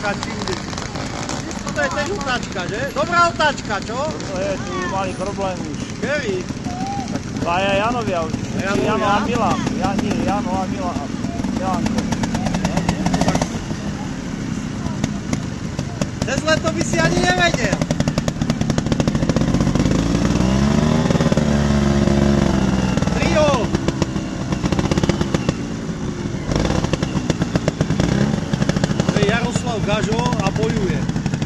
otáčka, toto je tiež otáčka, že? Dobrá otáčka, čo? To je, tu mali problém už. Kedy? Dvaja Janovia už. Jano a Milan. Jano a Milanko. Cez leto by si ani nevedel. Trio. To je Jaroslav Gažo a bojuje.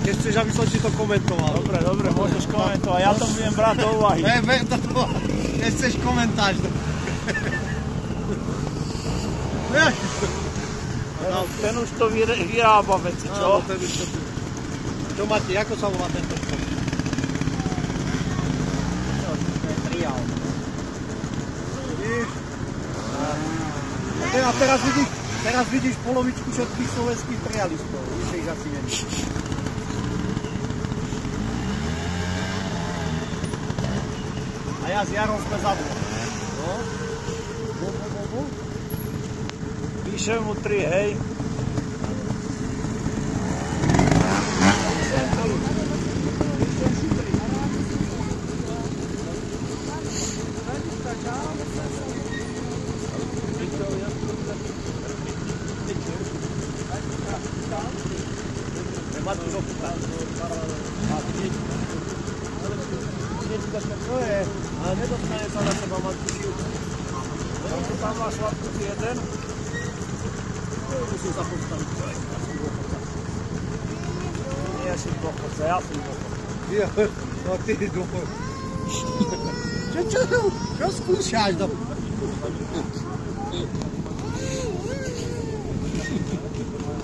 Keď chceš, aby som ti to komentoval. Dobre, môžeš komentovať. Ja to budem brať do úvahy. Ver to, keď chceš komentáž. Ten už to vyrába veci, čo? Čo máte, ako sa volá tento šport? Triál. A teraz vidíš polovičku všetkých slovenských trialistov. Už ich asi nevíš. A ja s Jarom sme zavolali. No? Píšem mu 3, hej. Ale nedostane sa na seba Matúšiu. Tam máš lapku jeden. Musím sa postaviť. Nie si dôchodca, ja som dôchodca. No ty dôchodca. Čo skúšaš?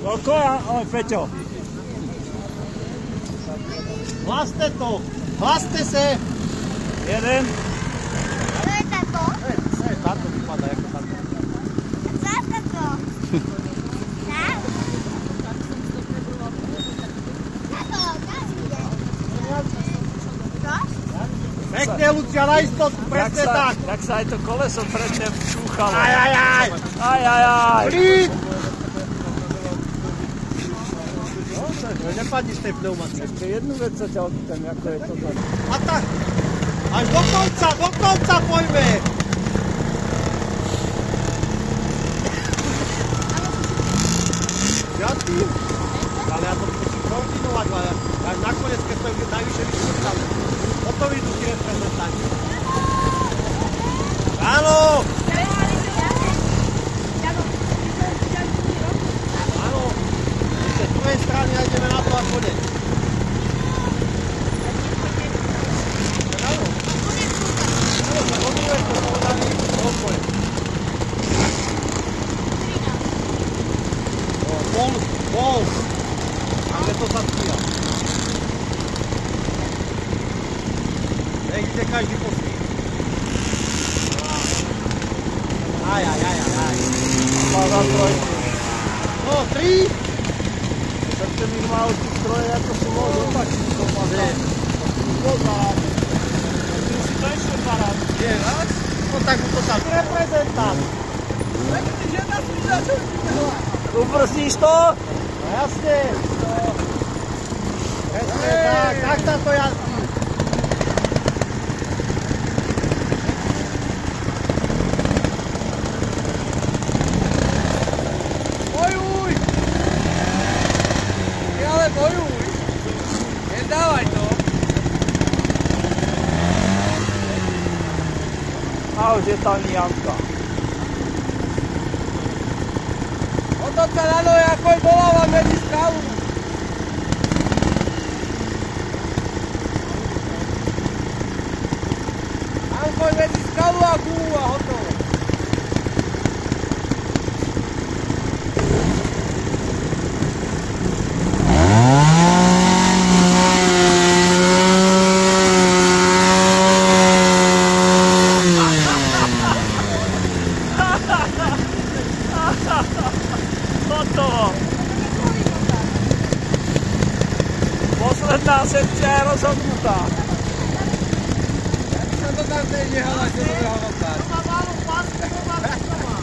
Koľko ja? Oj, Peťo. Hlaste to! Hlaste se! Jeden. To je táto? Táto vypadá ako táto. A co je táto? Tak? Táto, tam ide. Čo? Pekne, Lucia, na istotu, presne tak! Tak sa aj to koleso predtým čúchalo. Ajajaj! Ajajaj! Príď! Nepadni z tej pneumatiky. Ešte jednu vec sa ťa opýtam, ako je to za... A tak! Až do konca pojme! Jasný? Ale ja to musím koordinovať, ale až nakoniec, keď to je najvyššie vyššie, potom idú ti reprezentanti. Áno! Áno! Ešte z druhej strany a ideme na to a konec. Bol! A kde to sa stíha? Nech ide každý po svým. Aj. Má za trojku. No, 3! Tak ten ich má už tých troje, ako sú môžu opačiť. Ty si to ešte parát. Je raz? No tak mu to tam. Reprezentant! Tak ty žena si za čo ti behla? Ubrzdíš to? No jasne! Presne tak sa to jazdí. Bojuj! Ty ale bojuj! Nedávaj to! A už je tam Janka. Otoč sa na nohy, ako je boláva medzi skalu! Anko je medzi skalu a gulu a hotovo! Hotovo. Posledná sekcia je rozhodnutá. Ja by som to tam nehal až do nového roka. To má málo pásku, to má vyšlova.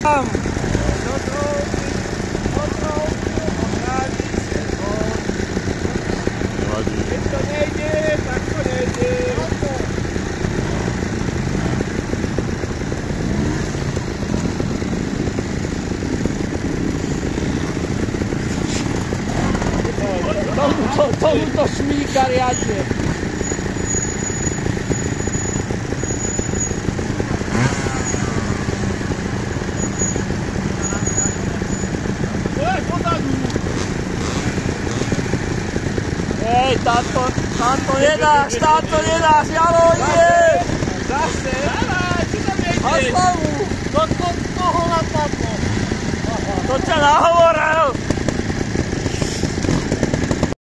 Tam. Nevadí. Keď to nejde, tak to nejde. Tomu to šmíka riadne. Hej, táto nedáš, Jano, ide! Zase? A slavu! To toho napadlo. To ťa nahovoril!